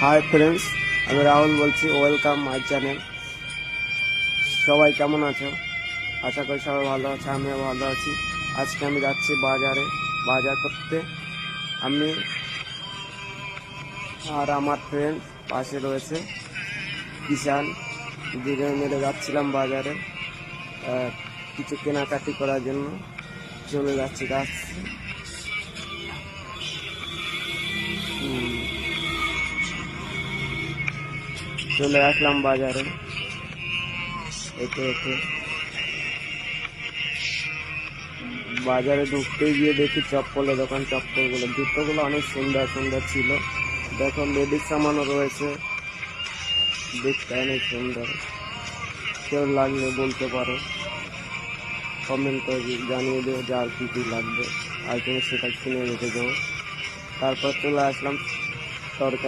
Hi friends, আমি রাহুল বলছি। Welcome my channel. সবাই কেমন আছো? আশা করি সবাই ভালো আছে, আমিও ভালো আছি। আজকে আমি যাচ্ছি বাজার করতে। আমি আর আমার ফ্রেন্ড পাশে রয়েছে কিষান, দুজনে মিলে যাচ্ছিলাম বাজারে কিছু কেনাকাটি করার জন্য। চলে যাচ্ছি চলে আসলাম বাজারে। এতে বাজারে ঢুকতে গিয়ে দেখি চপ্পলের দোকান। জুতোগুলো অনেক সুন্দর সুন্দর ছিল। দেখো, লেডিস সামানও রয়েছে, দেখতে অনেক সুন্দর। কেউ লাগলে বলতে পারো, কমেন্ট করে জানিয়ে দেবো যে আর কি লাগবে, আর তুমি সেটা কিনে রেখে যাও। তারপর চলে আসলাম তরকারি